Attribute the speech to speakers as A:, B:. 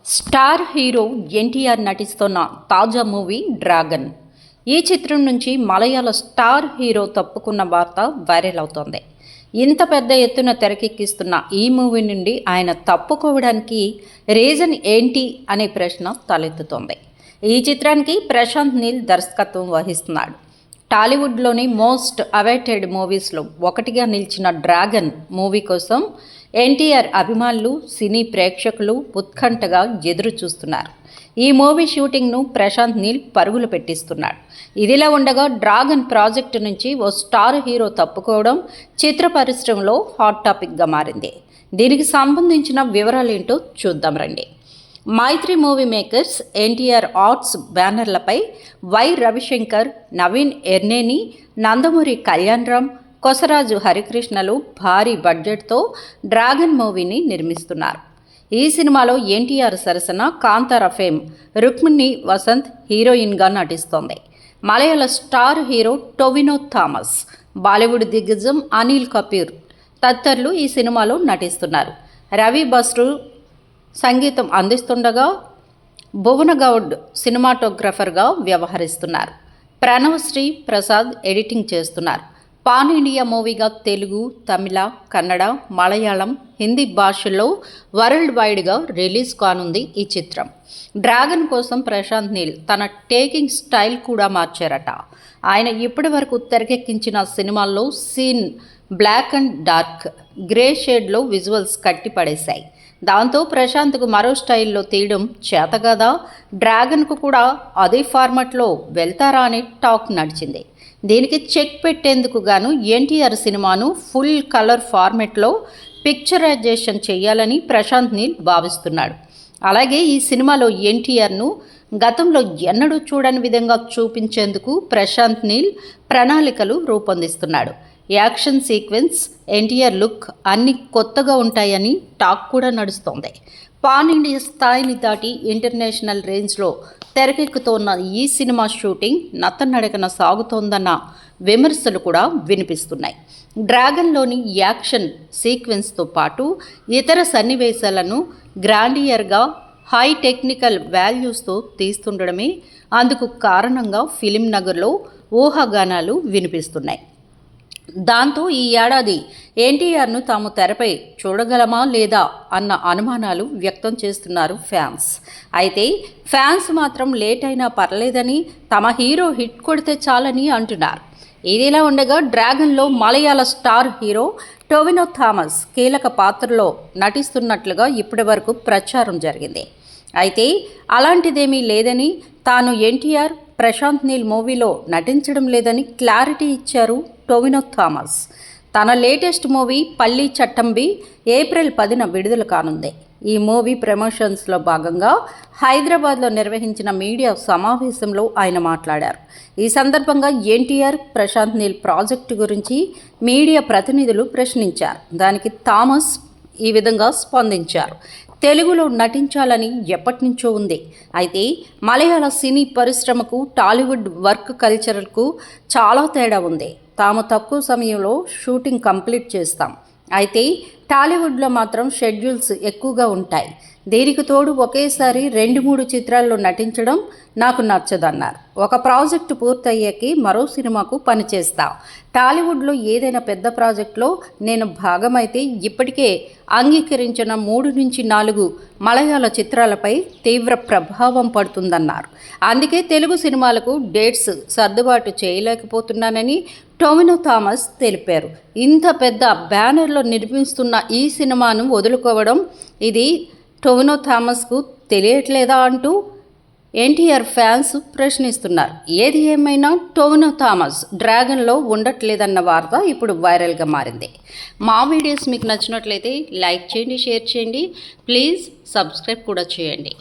A: Star hero NTR నటిస్తున్న తాజా movie dragon. ఈ చిత్రం నుంచి మలయాళ స్టార్ హీరో తప్పుకున్న వార్త వైరల్ అవుతోంది. ఇంత పెద్ద ఎత్తున తెరకెక్కిస్తున్న ఈ మూవీ నుండి ఆయన తప్పుకోవడానికి రీజన్ ఏంటి అనే ప్రశ్న తలెత్తుతోంది. ఈ చిత్రానికి ప్రశాంత్ నీల్ దర్శకత్వం వహిస్తున్నాడు. టాలీవుడ్లోని మోస్ట్ అవైటెడ్ మూవీస్లో ఒకటిగా నిలిచిన డ్రాగన్ మూవీ కోసం ఎన్టీఆర్ అభిమానులు, సినీ ప్రేక్షకులు ఉత్కంఠగా ఎదురు చూస్తున్నారు. ఈ మూవీ షూటింగ్ను ప్రశాంత్ నీల్ పరుగులు పెట్టిస్తున్నాడు. ఇదిలా ఉండగా డ్రాగన్ ప్రాజెక్టు నుంచి ఓ స్టార్ హీరో తప్పుకోవడం చిత్ర పరిశ్రమలో హాట్ టాపిక్గా మారింది. దీనికి సంబంధించిన వివరాలేంటో చూద్దాం రండి. Mythri movie makers, NTR arts బ్యానర్లపై వై రవిశంకర్, నవీన్ ఎర్నేని, నందమూరి కళ్యాణరామ్, కొసరాజు హరికృష్ణలు భారీ బడ్జెట్తో డ్రాగన్ మూవీని నిర్మిస్తున్నారు. ఈ సినిమాలో ఎన్టీఆర్ సరసన కాంతార ఫేమ్ రుక్మిణి వసంత్ హీరోయిన్గా నటిస్తోంది. మలయాళ స్టార్ హీరో టొవినో థామస్, బాలీవుడ్ దిగ్గజం అనిల్ కపూర్ తదితరులు ఈ సినిమాలో నటిస్తున్నారు. రవి బస్రు సంగీతం అందిస్తుండగా భువనగౌడ్ సినిమాటోగ్రఫర్గా వ్యవహరిస్తున్నారు. ప్రణవ్ శ్రీ ప్రసాద్ ఎడిటింగ్ చేస్తున్నారు. పాన్ ఇండియా మూవీగా తెలుగు, తమిళ, కన్నడ, మలయాళం, హిందీ భాషల్లో వరల్డ్ వైడ్గా రిలీజ్ కానుంది ఈ చిత్రం. డ్రాగన్ కోసం ప్రశాంత్ నీల్ తన టేకింగ్ స్టైల్ కూడా మార్చారట. ఆయన ఇప్పటి వరకు తెరకెక్కించిన సినిమాల్లో scene black and dark, grey షేడ్లో విజువల్స్ కట్టిపడేశాయి. దాంతో ప్రశాంత్కు మరో స్టైల్లో తీయడం చేతగాదా, డ్రాగన్కు కూడా అదే ఫార్మాట్లో వెళ్తారా అనే టాక్ నడిచింది. దీనికి చెక్ పెట్టేందుకు గాను ఎన్టీఆర్ సినిమాను ఫుల్ కలర్ ఫార్మెట్లో పిక్చరైజేషన్ చేయాలని ప్రశాంత్ నీల్ భావిస్తున్నాడు. అలాగే ఈ సినిమాలో ఎన్టీఆర్ను గతంలో ఎన్నడూ చూడని విధంగా చూపించేందుకు ప్రశాంత్ నీల్ ప్రణాళికలు రూపొందిస్తున్నాడు. యాక్షన్ సీక్వెన్స్, ఎన్టీఆర్ లుక్ అన్నీ కొత్తగా ఉంటాయని టాక్ కూడా నడుస్తోంది. పాన్ ఇండియా స్థాయిని దాటి ఇంటర్నేషనల్ రేంజ్లో తెరకెక్కుతోన్న ఈ సినిమా షూటింగ్ నత్తనడకన సాగుతోందన్న విమర్శలు కూడా వినిపిస్తున్నాయి. డ్రాగన్లోని యాక్షన్ సీక్వెన్స్తో పాటు ఇతర సన్నివేశాలను గ్రాండియర్గా, హై టెక్నికల్ వాల్యూస్తో తీస్తుండడమే అందుకు కారణంగా ఫిలిం నగర్లో ఊహాగానాలు వినిపిస్తున్నాయి. దాంతో ఈ ఏడాది ఎన్టీఆర్ను తాము తెరపై చూడగలమా లేదా అన్న అనుమానాలు వ్యక్తం చేస్తున్నారు ఫ్యాన్స్. అయితే ఫ్యాన్స్ మాత్రం లేట్ అయినా పర్లేదని, తమ హీరో హిట్ కొడితే చాలని అంటున్నారు. ఇదిలా ఉండగా డ్రాగన్లో మలయాళ స్టార్ హీరో టొవినో థామస్ కీలక పాత్రలో నటిస్తున్నట్లుగా ఇప్పటి వరకు ప్రచారం జరిగింది. అయితే అలాంటిదేమీ లేదని, తాను ఎన్టీఆర్, ప్రశాంత్ నీల్ మూవీలో నటించడం లేదని క్లారిటీ ఇచ్చారు టొవినో థామస్. తన లేటెస్ట్ మూవీ పల్లి చట్టంబి ఏప్రిల్ 10న విడుదల కానుంది. ఈ మూవీ ప్రమోషన్స్లో భాగంగా హైదరాబాద్లో నిర్వహించిన మీడియా సమావేశంలో ఆయన మాట్లాడారు. ఈ సందర్భంగా ఎన్టీఆర్, ప్రశాంత్ నీల్ ప్రాజెక్టు గురించి మీడియా ప్రతినిధులు ప్రశ్నించారు. దానికి థామస్ ఈ విధంగా స్పందించారు. తెలుగులో నటించాలని ఎప్పటినుంచో ఉంది. అయితే మలయాళ సినీ పరిశ్రమకు, టాలీవుడ్ వర్క్ కల్చర్కు చాలా తేడా ఉంది. తాము తక్కువ సమయంలో షూటింగ్ కంప్లీట్ చేస్తాం. అయితే టాలీవుడ్లో మాత్రం షెడ్యూల్స్ ఎక్కువగా ఉంటాయి. దీనికి తోడు ఒకేసారి 2-3 చిత్రాల్లో నటించడం నాకు నచ్చదన్నారు. ఒక ప్రాజెక్టు పూర్తయ్యాకి మరో సినిమాకు పనిచేస్తా. టాలీవుడ్లో ఏదైనా పెద్ద ప్రాజెక్టులో నేను భాగమైతే ఇప్పటికే అంగీకరించిన 3-4 మలయాళ చిత్రాలపై తీవ్ర ప్రభావం పడుతుందన్నారు. అందుకే తెలుగు సినిమాలకు డేట్స్ సర్దుబాటు చేయలేకపోతున్నానని టొవినో థామస్ తెలిపారు. ఇంత పెద్ద బ్యానర్లో నిర్మిస్తున్న ఈ సినిమాను వదులుకోవడం ఇది టొవినో థామస్కు తెలియట్లేదా అంటూ ఎన్టీఆర్ ఫ్యాన్స్ ప్రశ్నిస్తున్నారు. ఏది ఏమైనా టొవినో థామస్ డ్రాగన్లో ఉండట్లేదన్న వార్త ఇప్పుడు వైరల్గా మారింది. మా వీడియోస్ మీకు నచ్చినట్లయితే లైక్ చేయండి, షేర్ చేయండి, ప్లీజ్ సబ్స్క్రైబ్ కూడా చేయండి.